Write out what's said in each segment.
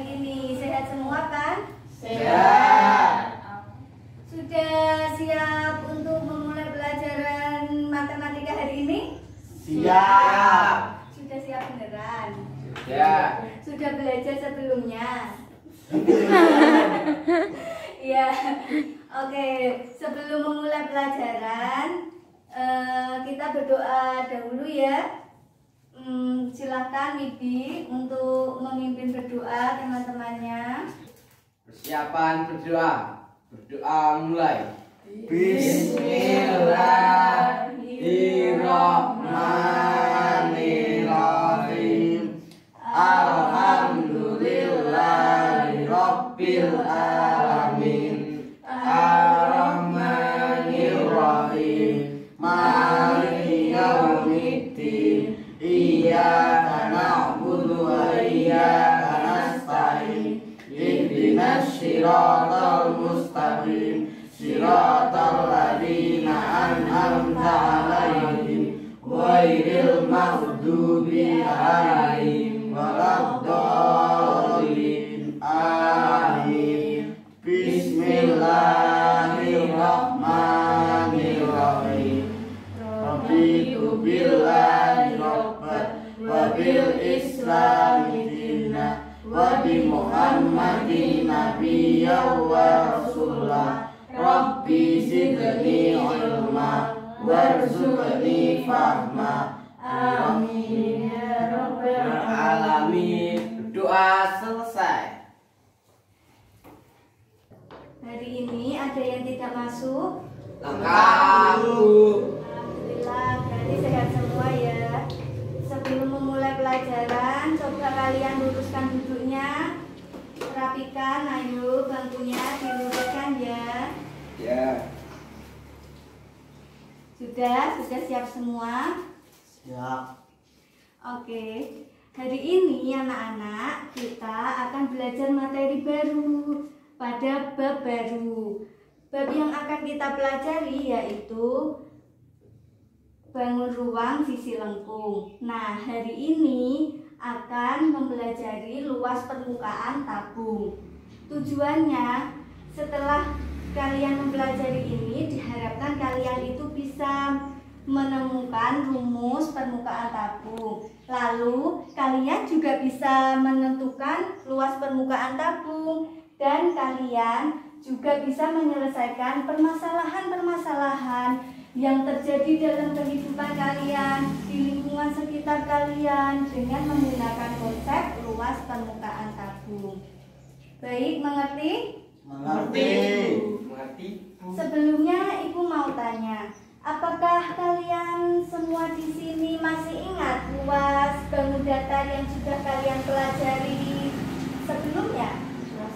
hari ini. Sehat semua kan? Sehat. Sudah siap untuk memulai pelajaran matematika hari ini? Siap. Sudah siap beneran? Ya. Sudah belajar sebelumnya? Iya. Oke, sebelum memulai pelajaran kita berdoa dahulu ya. Silahkan Wibi untuk memimpin berdoa teman-temannya. Persiapan berdoa. Berdoa mulai. Bismillahirrahmanirrahim. Alhamdulillahirabbil alamin. Ar-Rahmanir-Rahim. Maliki yaumiddin. Iyyaka na'budu wa iyyaka nasta'in. Ihdinas siratal mustaqim. Siratal ladzina an'amta 'alaihim ghairil maghdubi 'alaihim waladdallin. Amin. Bismillahirrahmanirrahim. Raditu billahi rabban wa bil islami dinan wa bi Muhammadin nabiyyan wa rasulah. Rabbi zidni ilma warzuqni fahma. Amin ya rabbal alamin. Doa selesai. Hari ini ada yang tidak masuk? Lengkap, Bu. Alhamdulillah, berarti sehat semua ya. Sebelum memulai pelajaran, coba kalian luruskan duduknya. Rapikan, ayo bangkunya diluruskan ya. Ya. Sudah siap semua? Siap. Oke. Hari ini anak-anak kita akan belajar materi baru pada bab baru. Bab yang akan kita pelajari yaitu bangun ruang sisi lengkung. Nah, hari ini akan mempelajari luas permukaan tabung. Tujuannya, setelah kalian mempelajari ini, diharapkan kalian itu bisa menemukan rumus permukaan tabung. Lalu, kalian juga bisa menentukan luas permukaan tabung. Dan kalian juga bisa menyelesaikan permasalahan-permasalahan yang terjadi dalam kehidupan kalian, di lingkungan sekitar kalian dengan menggunakan konsep luas permukaan tabung. Baik, mengerti? Mengerti. Sebelumnya Ibu mau tanya, apakah kalian semua di sini masih ingat luas bangun datar yang sudah kalian pelajari sebelumnya?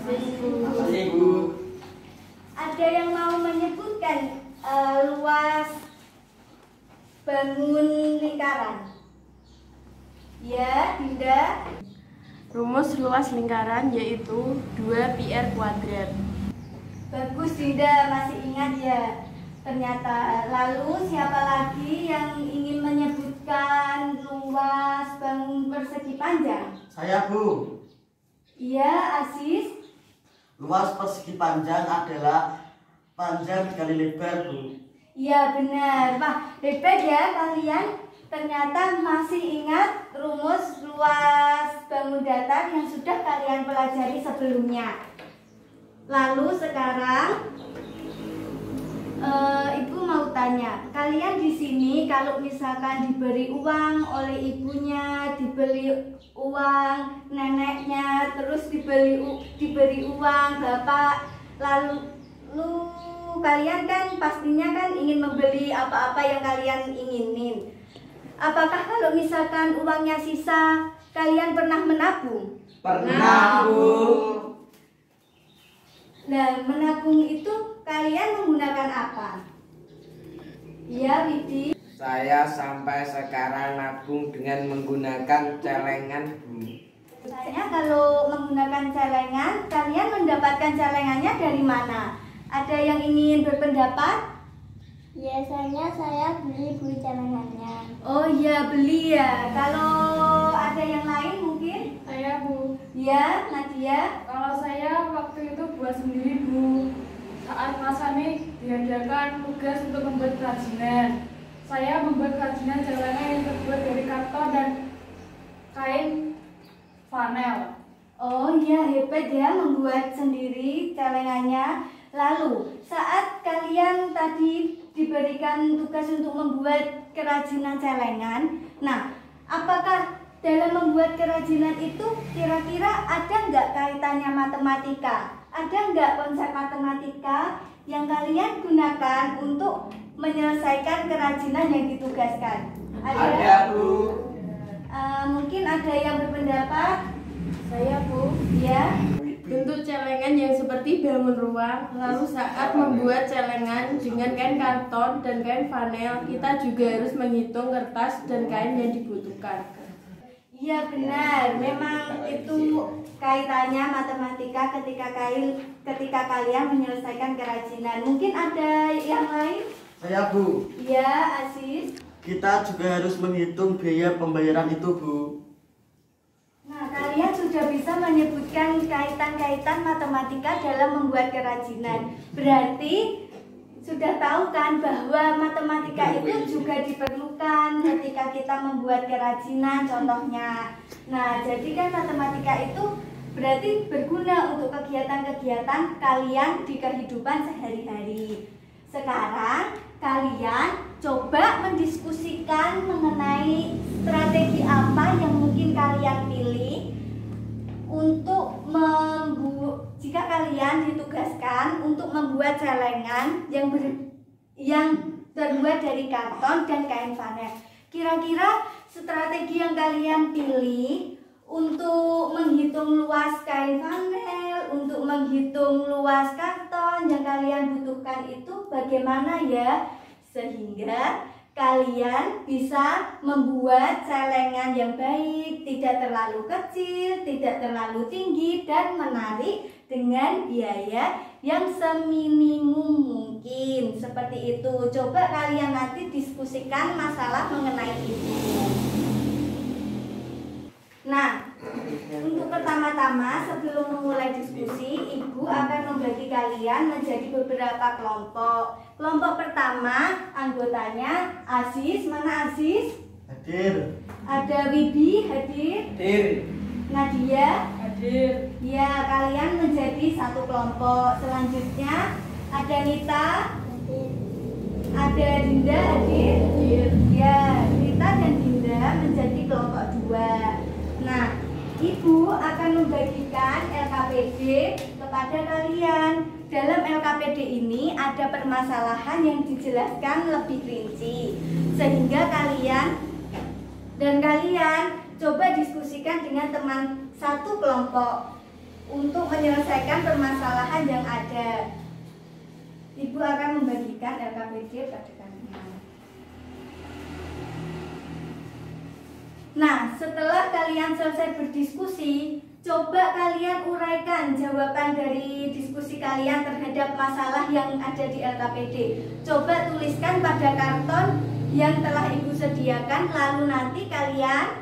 Masih, Bu. Ada yang mau menyebutkan luas bangun lingkaran? Ya, Dinda. Rumus luas lingkaran yaitu 2πr². Bagus, Dinda masih ingat ya. Ternyata, lalu siapa lagi yang ingin menyebutkan luas bangun persegi panjang? Saya, Bu. Iya, Aziz. Luas persegi panjang adalah panjang dikali lebar, Bu. Iya, benar. Wah, hebat ya kalian. Ternyata masih ingat rumus luas bangun datar yang sudah kalian pelajari sebelumnya. Lalu sekarang Ibu mau tanya, kalian di sini kalau misalkan diberi uang oleh ibunya, diberi uang neneknya, terus diberi uang bapak, lalu kalian kan pastinya kan ingin membeli apa-apa yang kalian inginin. Apakah kalau misalkan uangnya sisa, kalian pernah menabung? Pernah, Bu. Nah, menabung itu kalian menggunakan apa? Iya, Widi. Saya sampai sekarang nabung dengan menggunakan celengan, Bu. Biasanya kalau menggunakan celengan, kalian mendapatkan celengannya dari mana? Ada yang ingin berpendapat? Biasanya saya beli celengannya. Oh iya, beli ya. Kalau ada yang lain mungkin? Saya Bu, Ya, Nadia. kalau saya waktu itu buat sendiri Bu. Saat Mas Hani diadakan tugas untuk membuat kerajinan, saya membuat kerajinan celengan yang terbuat dari karton dan kain flanel. Oh iya, hebat ya membuat sendiri celengannya. Lalu, saat kalian tadi diberikan tugas untuk membuat kerajinan celengan, nah, apakah dalam membuat kerajinan itu kira-kira ada nggak kaitannya matematika? Ada nggak konsep matematika yang kalian gunakan untuk menyelesaikan kerajinan yang ditugaskan? Ada, Bu. Mungkin ada yang berpendapat? Saya Bu, Ya. bentuk celengan yang seperti bangun ruang. Lalu saat membuat celengan dengan kain karton dan kain flanel, kita juga harus menghitung kertas dan kain yang dibutuhkan. Iya benar, memang itu kaitannya matematika ketika kalian menyelesaikan kerajinan. Mungkin ada yang lain? Saya Bu, Iya, Aziz. kita juga harus menghitung biaya pembayaran itu Bu. Nah, kalian sudah bisa menyebutkan kaitan-kaitan matematika dalam membuat kerajinan. Berarti sudah tahu kan bahwa matematika itu juga diperlukan ketika kita membuat kerajinan contohnya. Nah, jadi kan matematika itu berarti berguna untuk kegiatan-kegiatan kalian di kehidupan sehari-hari. Sekarang kalian coba mendiskusikan mengenai strategi apa yang mungkin kalian pilih untuk jika kalian ditugaskan untuk membuat celengan yang terbuat dari karton dan kain flanel. Kira-kira strategi yang kalian pilih untuk menghitung luas kain flanel, untuk menghitung luas karton yang kalian butuhkan itu bagaimana ya? Sehingga kalian bisa membuat celengan yang baik, tidak terlalu kecil, tidak terlalu tinggi, dan menarik dengan biaya yang seminimum mungkin. Seperti itu. Coba kalian nanti diskusikan masalah mengenai itu. Nah, untuk pertama-tama sebelum memulai diskusi, Ibu akan membagi kalian menjadi beberapa kelompok. Kelompok pertama anggotanya Aziz, mana Aziz? Hadir. Ada Wibi, hadir. Hadir. Nadia, Hadir. ya kalian menjadi satu kelompok. Selanjutnya ada Nita, ada Dinda, hadir. Ya, Nita dan Dinda menjadi kelompok dua. Nah, Ibu akan membagikan LKPD kepada kalian. Dalam LKPD ini ada permasalahan yang dijelaskan lebih rinci, sehingga kalian coba diskusikan dengan teman satu kelompok untuk menyelesaikan permasalahan yang ada. Ibu akan membagikan LKPD pada kalian. Nah, setelah kalian selesai berdiskusi, coba kalian uraikan jawaban dari diskusi kalian terhadap masalah yang ada di LKPD. Coba tuliskan pada karton yang telah Ibu sediakan, lalu nanti kalian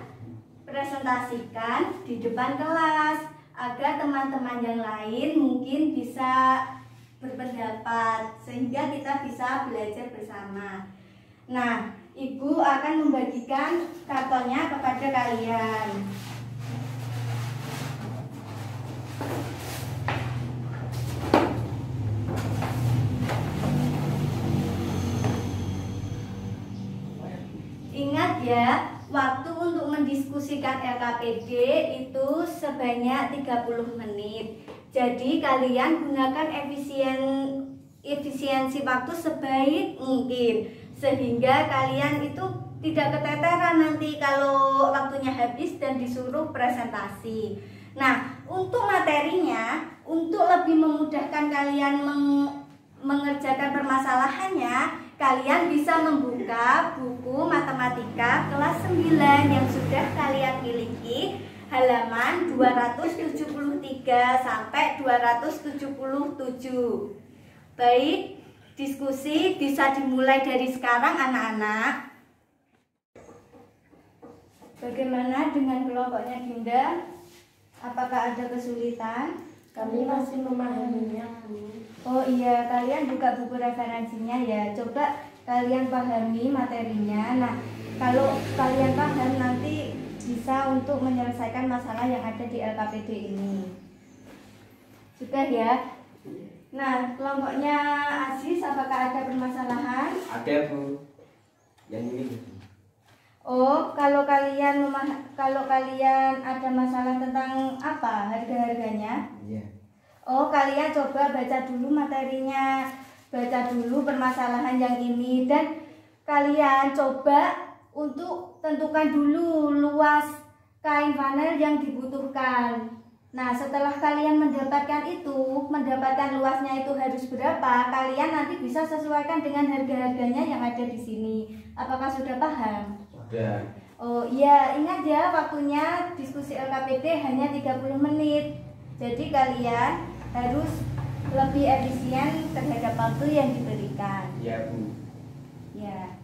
presentasikan di depan kelas agar teman-teman yang lain mungkin bisa berpendapat, sehingga kita bisa belajar bersama. Nah, Ibu akan membagikan kartonnya kepada kalian. Ingat ya, waktu untuk mendiskusikan LKPD itu sebanyak 30 menit. Jadi kalian gunakan efisiensi waktu sebaik mungkin, sehingga kalian itu tidak keteteran nanti kalau waktunya habis dan disuruh presentasi. Nah, untuk materinya, untuk lebih memudahkan kalian mengerjakan permasalahannya, kalian bisa membuka buku matematika kelas 9 yang sudah kalian miliki, halaman 273 sampai 277. Baik, diskusi bisa dimulai dari sekarang anak-anak. Bagaimana dengan kelompoknya Dinda? Apakah ada kesulitan? Kami masih memahaminya, Bu. Oh iya, kalian buka buku referensinya ya. Coba kalian pahami materinya. Nah, kalau kalian paham nanti bisa untuk menyelesaikan masalah yang ada di LKPD ini. Sudah ya? Nah, kelompoknya Aziz, apakah ada permasalahan? Ada, Bu. Yang ini, Bu. Oh, kalau kalian ada masalah tentang apa harga-harganya? Iya. Oh, kalian coba baca dulu materinya, baca dulu permasalahan yang ini, dan kalian coba untuk tentukan dulu luas kain vanel yang dibutuhkan. Nah, setelah kalian mendapatkan luasnya itu harus berapa, kalian nanti bisa sesuaikan dengan harga-harganya yang ada di sini. Apakah sudah paham? Sudah. Oh iya, ingat ya, waktunya diskusi LKPD hanya 30 menit. Jadi kalian harus lebih efisien terhadap waktu yang diberikan. Iya, Bu. Ya.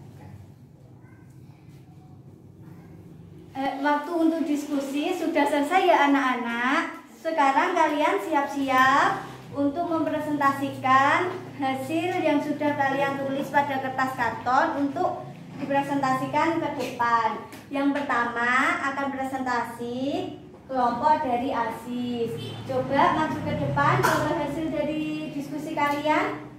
Waktu untuk diskusi sudah selesai ya anak-anak. Sekarang kalian siap-siap untuk mempresentasikan hasil yang sudah kalian tulis pada kertas karton untuk dipresentasikan ke depan. Yang pertama akan presentasi kelompok dari Aziz. Coba maju ke depan, coba hasil dari diskusi kalian.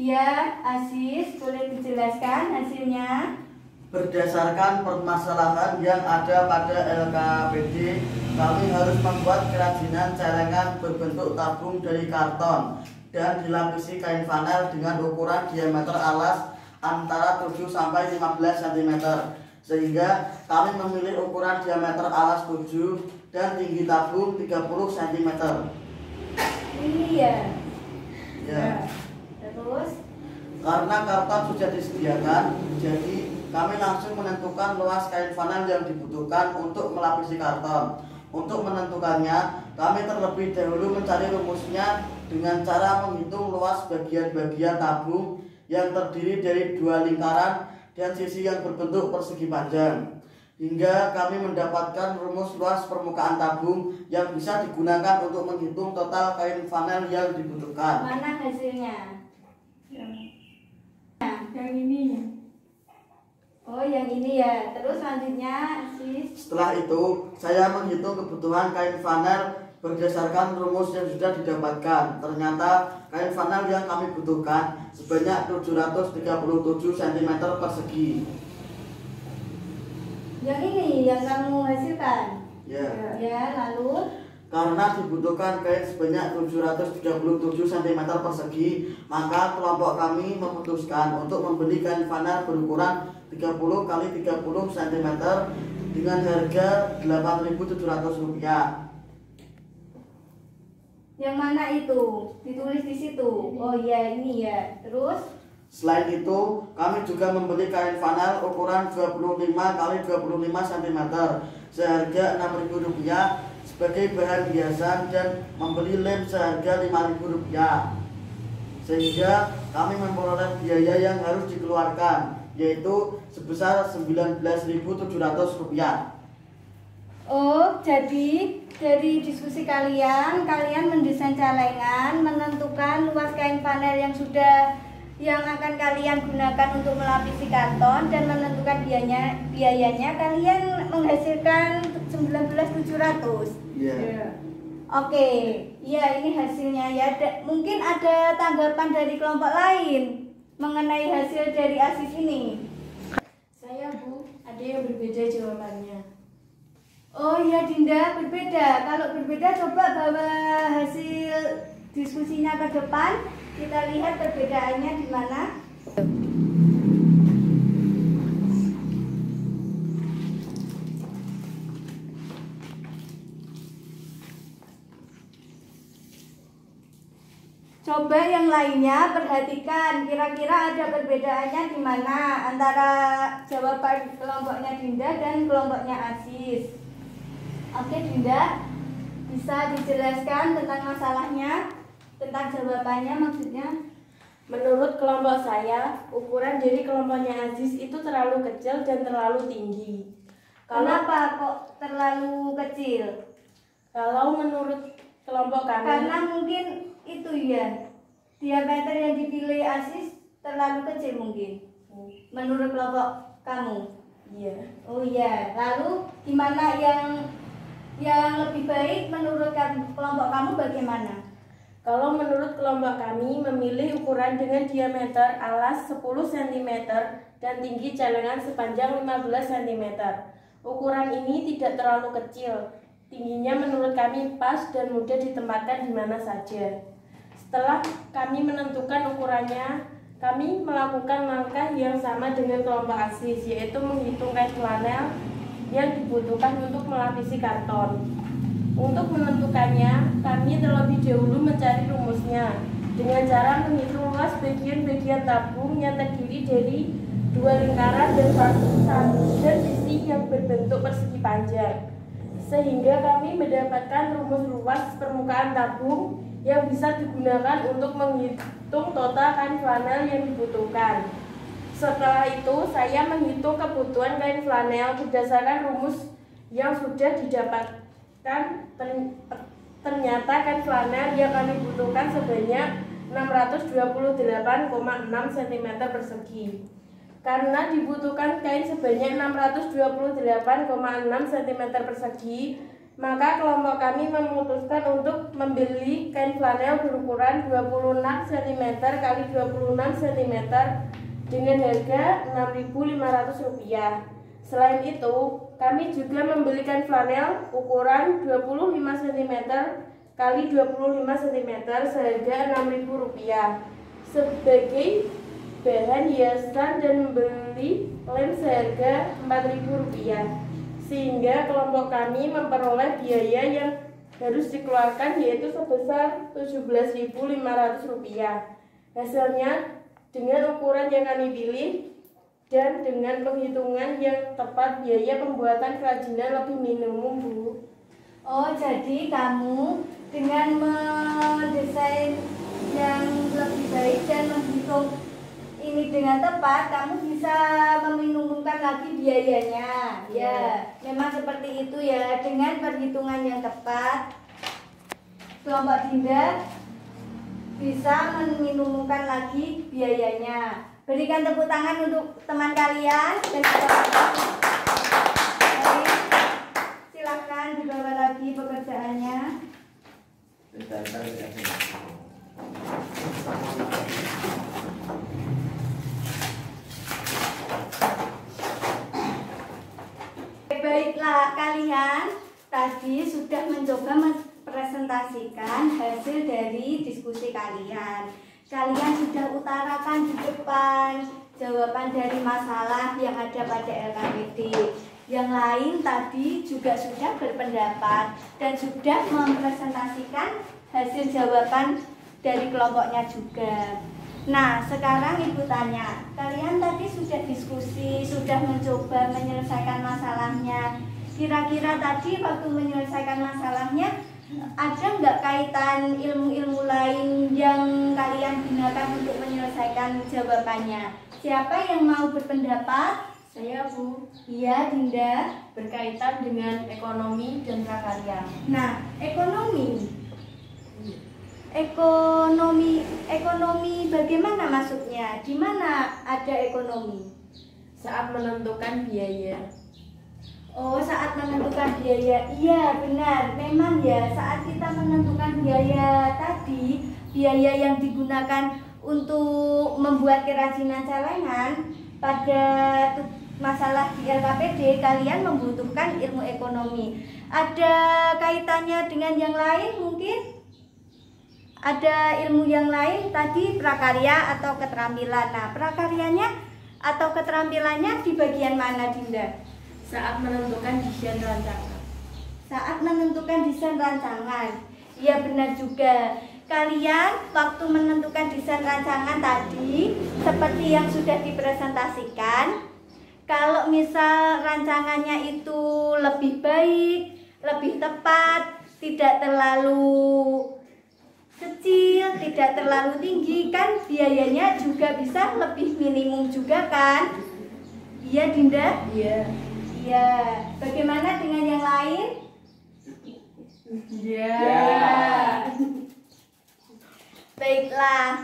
Ya, Aziz, boleh dijelaskan hasilnya? Berdasarkan permasalahan yang ada pada LKPD, kami harus membuat kerajinan celengan berbentuk tabung dari karton dan dilapisi kain vanel dengan ukuran diameter alas antara 7 sampai 15 cm. Sehingga kami memilih ukuran diameter alas 7 dan tinggi tabung 30 cm. Ini ya. Ya. Terus? Karena karton sudah disediakan, jadi kami langsung menentukan luas kain vanel yang dibutuhkan untuk melapisi karton. Untuk menentukannya, kami terlebih dahulu mencari rumusnya dengan cara menghitung luas bagian-bagian tabung yang terdiri dari 2 lingkaran dan sisi yang berbentuk persegi panjang. Hingga kami mendapatkan rumus luas permukaan tabung yang bisa digunakan untuk menghitung total kain vanel yang dibutuhkan. Mana hasilnya? Yang ini. Oh, yang ini ya. Terus selanjutnya, Aziz. Setelah itu, saya menghitung kebutuhan kain vanel berdasarkan rumus yang sudah didapatkan. Ternyata kain vanel yang kami butuhkan sebanyak 737 cm persegi. Yang ini yang kamu hasilkan. Ya. Ya, lalu Karena dibutuhkan kain sebanyak 737 cm persegi, maka kelompok kami memutuskan untuk membeli kain vanel berukuran 30 x 30 cm dengan harga Rp8.700. yang mana itu? Ditulis di situ. Oh iya, ini ya. Terus Selain itu, kami juga membeli kain vanel ukuran 25 x 25 cm seharga Rp6.000 sebagai bahan hiasan dan membeli lem seharga Rp5.000. Sehingga kami memperoleh biaya yang harus dikeluarkan, yaitu sebesar Rp19.700. oh, jadi dari diskusi kalian mendesain celengan, menentukan luas kain vanel yang akan kalian gunakan untuk melapisi karton dan menentukan biayanya kalian menghasilkan 19.700. Iya. Oke, ya ini hasilnya ya. Mungkin ada tanggapan dari kelompok lain mengenai hasil dari Aziz ini. Saya, Bu, ada yang berbeda jawabannya. Oh iya Dinda, berbeda. Kalau berbeda coba bawa hasil diskusinya ke depan. Kita lihat perbedaannya di mana. Coba Coba yang lainnya perhatikan, kira-kira ada perbedaannya di mana antara jawaban kelompoknya Dinda dan kelompoknya Aziz. Oke Dinda, bisa dijelaskan tentang masalahnya, tentang jawabannya maksudnya? Menurut kelompok saya, ukuran dari kelompoknya Aziz itu terlalu kecil dan terlalu tinggi. Kenapa kok terlalu kecil? Kalau menurut kelompok kami, Karena mungkin itu ya, diameter yang dipilih Aziz terlalu kecil mungkin. Menurut kelompok kamu? iya. Oh iya, lalu gimana yang lebih baik menurut kelompok kamu bagaimana? Kalau menurut kelompok kami memilih ukuran dengan diameter alas 10 cm dan tinggi celengan sepanjang 15 cm. Ukuran ini tidak terlalu kecil. Tingginya menurut kami pas dan mudah ditempatkan di mana saja. Setelah kami menentukan ukurannya, kami melakukan langkah yang sama dengan kelompok Aziz, yaitu menghitung kain flanel yang dibutuhkan untuk melapisi karton. Untuk menentukannya, kami terlebih dahulu mencari rumusnya dengan cara menghitung luas bagian-bagian tabung yang terdiri dari 2 lingkaran dan sisi yang berbentuk persegi panjang, sehingga kami mendapatkan rumus luas permukaan tabung yang bisa digunakan untuk menghitung total kain flanel yang dibutuhkan. Setelah itu, saya menghitung kebutuhan kain flanel berdasarkan rumus yang sudah didapatkan. Ternyata kain flanel yang kami butuhkan sebanyak 628,6 cm persegi. Karena dibutuhkan kain sebanyak 628,6 cm persegi, maka kelompok kami memutuskan untuk membeli kain flanel berukuran 26 cm x 26 cm dengan harga Rp6.500. Selain itu, kami juga membeli kain flanel ukuran 25 cm x 25 cm seharga Rp6.000 sebagai bahan hiasan dan membeli lem seharga Rp4.000, sehingga kelompok kami memperoleh biaya yang harus dikeluarkan yaitu sebesar Rp17.500. Hasilnya dengan ukuran yang kami pilih dan dengan penghitungan yang tepat, biaya pembuatan kerajinan lebih minimum, Bu. Oh, jadi kamu dengan mendesain yang lebih baik dan menghitung ini dengan tepat, kamu bisa meminimumkan lagi biayanya. Ya, memang seperti itu ya. Dengan perhitungan yang tepat, kelompok Dinda bisa meminimumkan lagi biayanya. Berikan tepuk tangan untuk teman kalian dan silahkan dibawa lagi pekerjaannya. Baiklah, kalian tadi sudah mencoba mempresentasikan hasil dari diskusi kalian. Kalian sudah utarakan di depan jawaban dari masalah yang ada pada LKPD. Yang lain tadi juga sudah berpendapat dan sudah mempresentasikan hasil jawaban dari kelompoknya juga. Nah, sekarang Ibu tanya, kalian tadi sudah diskusi, sudah mencoba menyelesaikan masalahnya. Kira-kira tadi waktu menyelesaikan masalahnya, ada nggak kaitan ilmu-ilmu lain yang kalian gunakan untuk menyelesaikan jawabannya? Siapa yang mau berpendapat? Saya, Bu. Iya, Dinda. Berkaitan dengan ekonomi dan prakarya. Nah, ekonomi bagaimana maksudnya? Di mana ada ekonomi? Saat menentukan biaya. Oh, saat menentukan biaya. Iya, benar. Memang ya, saat kita menentukan biaya tadi, biaya yang digunakan untuk membuat kerajinan celengan pada masalah di LKPD, kalian membutuhkan ilmu ekonomi. Ada kaitannya dengan yang lain mungkin? Ada ilmu yang lain tadi prakarya atau keterampilan. Nah, prakaryanya atau keterampilannya di bagian mana, Dinda? Saat menentukan desain rancangan. Saat menentukan desain rancangan. Iya, benar juga. kalian waktu menentukan desain rancangan tadi seperti yang sudah dipresentasikan, kalau misal rancangannya itu lebih baik, lebih tepat, tidak terlalu kecil, tidak terlalu tinggi, kan biayanya juga bisa lebih minimum juga kan? Iya Dinda? Iya. Iya. Bagaimana dengan yang lain? Iya. Baiklah.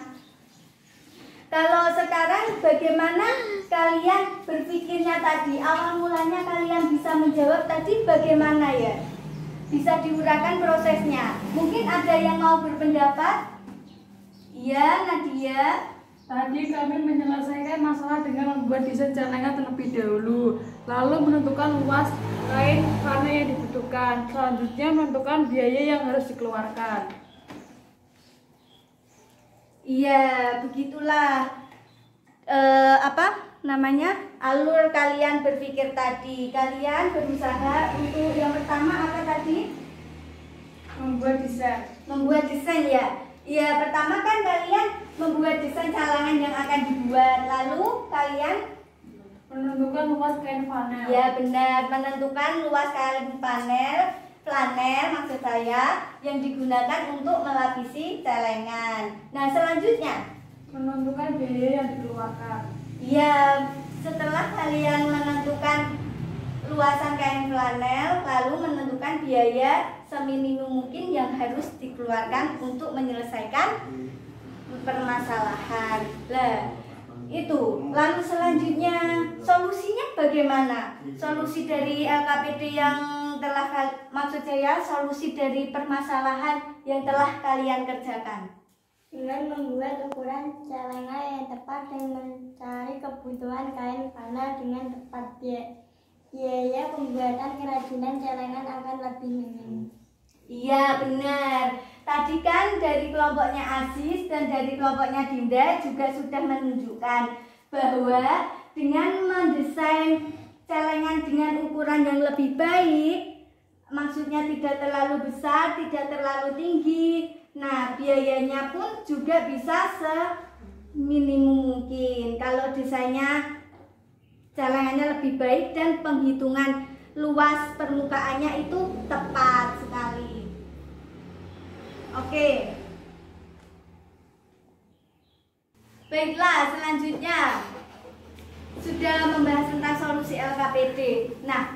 Kalau sekarang bagaimana kalian berpikirnya tadi? Awal mulanya kalian bisa menjawab tadi bagaimana ya? Bisa diuraikan prosesnya. Mungkin ada yang mau berpendapat? Iya, Nadia. Tadi kami menyelesaikan masalah dengan membuat desain celengan terlebih dahulu, lalu menentukan luas kain mana yang dibutuhkan. Selanjutnya menentukan biaya yang harus dikeluarkan. Iya, begitulah alur kalian berpikir tadi. Kalian berusaha untuk yang pertama apa tadi? Membuat desain. Membuat desain ya. Iya, pertama kan kalian membuat desain celengan yang akan dibuat. Lalu kalian Menentukan luas kain flanel. ya benar, menentukan luas kain flanel maksud saya yang digunakan untuk melapisi celengan. Nah, selanjutnya Menentukan biaya yang dikeluarkan. ya, setelah kalian menentukan luasan kain flanel, lalu menentukan biaya seminimum mungkin yang harus dikeluarkan untuk menyelesaikan permasalahan. Lah, itu. Lalu selanjutnya solusinya bagaimana? Solusi dari LKPD yang telah maksud saya solusi dari permasalahan yang telah kalian kerjakan. Dengan membuat ukuran celengan yang tepat dan mencari kebutuhan kain flanel dengan tepat, biaya pembuatan kerajinan celengan akan lebih minim. Iya benar. Tadi kan dari kelompoknya Aziz dan dari kelompoknya Dinda juga sudah menunjukkan bahwa dengan mendesain celengan dengan ukuran yang lebih baik, maksudnya tidak terlalu besar, tidak terlalu tinggi. Nah, biayanya pun juga bisa seminimum mungkin kalau desainnya celengannya lebih baik dan penghitungan luas permukaannya itu tepat sekali. Oke. Baiklah, selanjutnya sudah membahas tentang solusi LKPD. Nah,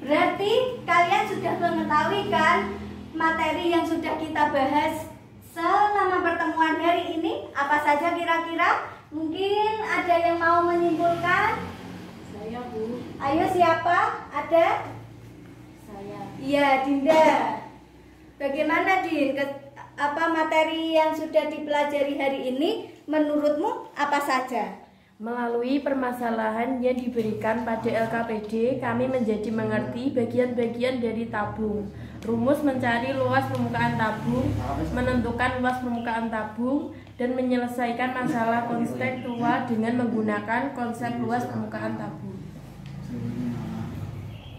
berarti kalian sudah mengetahui kan materi yang sudah kita bahas selama pertemuan hari ini? Apa saja kira-kira? Mungkin ada yang mau menyimpulkan? Saya, Bu. Ayo, siapa? Ada? Saya. Iya, Dinda. Bagaimana, Din? Apa materi yang sudah dipelajari hari ini menurutmu apa saja? Melalui permasalahan yang diberikan pada LKPD, kami menjadi mengerti bagian-bagian dari tabung. Rumus mencari luas permukaan tabung, menentukan luas permukaan tabung, dan menyelesaikan masalah konseptual dengan menggunakan konsep luas permukaan tabung.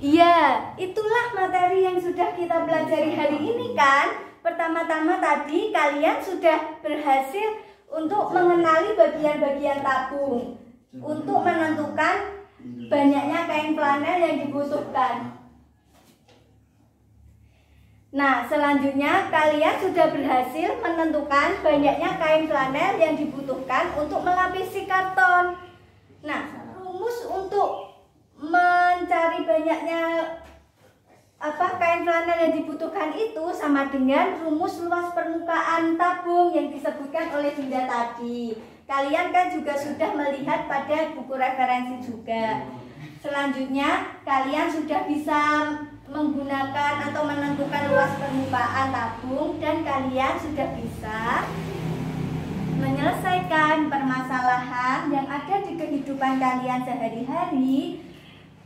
Iya, itulah materi yang sudah kita pelajari hari ini kan. Pertama-tama tadi kalian sudah berhasil untuk mengenali bagian-bagian tabung, untuk menentukan banyaknya kain flanel yang dibutuhkan. Nah, selanjutnya kalian sudah berhasil menentukan banyaknya kain flanel yang dibutuhkan untuk melapisi karton. Nah, rumus untuk mencari banyaknya kain flanel yang dibutuhkan itu sama dengan rumus luas permukaan tabung yang disebutkan oleh Dinda tadi. Kalian kan juga sudah melihat pada buku referensi juga. Selanjutnya kalian sudah bisa menggunakan atau menentukan luas permukaan tabung dan kalian sudah bisa menyelesaikan permasalahan yang ada di kehidupan kalian sehari-hari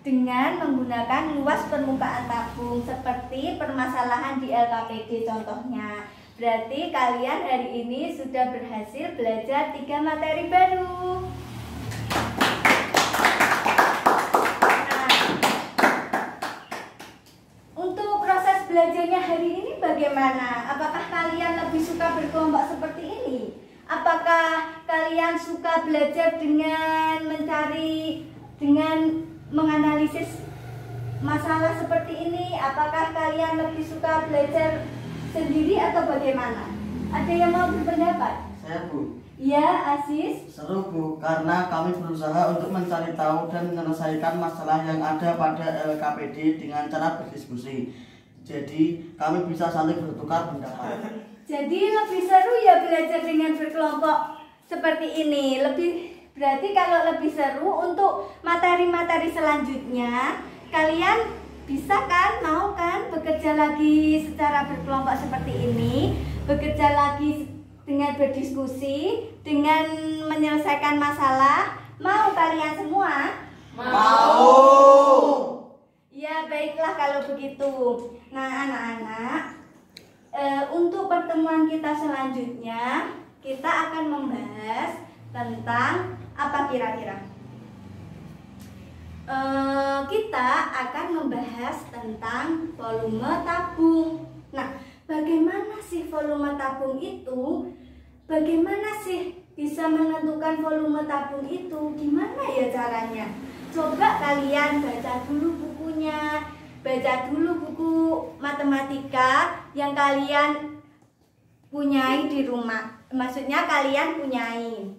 dengan menggunakan luas permukaan tabung seperti permasalahan di LKPD contohnya. Berarti kalian hari ini sudah berhasil belajar 3 materi baru. Nah, untuk proses belajarnya hari ini bagaimana? bagaimana? Apakah kalian lebih suka berkelompok seperti ini? Apakah kalian suka belajar dengan menganalisis masalah seperti ini? Apakah kalian lebih suka belajar sendiri atau bagaimana? Ada yang mau berpendapat? Saya, Bu. Ya, Aziz. Seru, Bu, karena kami berusaha untuk mencari tahu dan menyelesaikan masalah yang ada pada LKPD dengan cara berdiskusi. Jadi kami bisa saling bertukar pendapat. Jadi lebih seru ya belajar dengan berkelompok seperti ini. Berarti kalau lebih seru untuk materi-materi selanjutnya, kalian bisa kan, mau kan bekerja lagi secara berkelompok seperti ini, bekerja lagi dengan berdiskusi, dengan menyelesaikan masalah. Mau kalian semua? Mau. Ya, baiklah kalau begitu. Nah, anak-anak, untuk pertemuan kita selanjutnya, kita akan membahas tentang apa kira-kira? Kita akan membahas tentang volume tabung. Nah, bagaimana sih volume tabung itu? Bagaimana sih bisa menentukan volume tabung itu? Gimana ya caranya? Coba kalian baca dulu bukunya, baca dulu buku matematika yang kalian punyai di rumah. Maksudnya kalian punyai.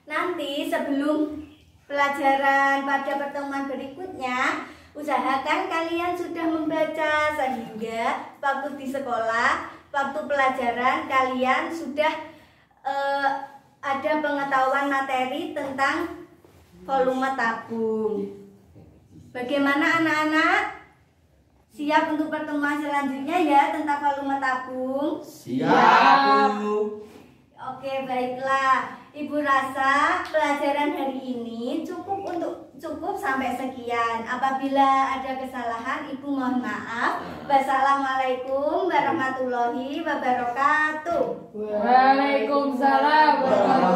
Nanti sebelum pelajaran pada pertemuan berikutnya, usahakan kalian sudah membaca sehingga waktu di sekolah, waktu pelajaran kalian sudah ada pengetahuan materi tentang volume tabung. Bagaimana anak-anak? Siap untuk pertemuan selanjutnya ya tentang volume tabung? Siap, Bu. Oke, baiklah. Ibu rasa pelajaran hari ini cukup sampai sekian. Apabila ada kesalahan, Ibu mohon maaf. Wassalamualaikum warahmatullahi wabarakatuh. Waalaikumsalam warahmatullahi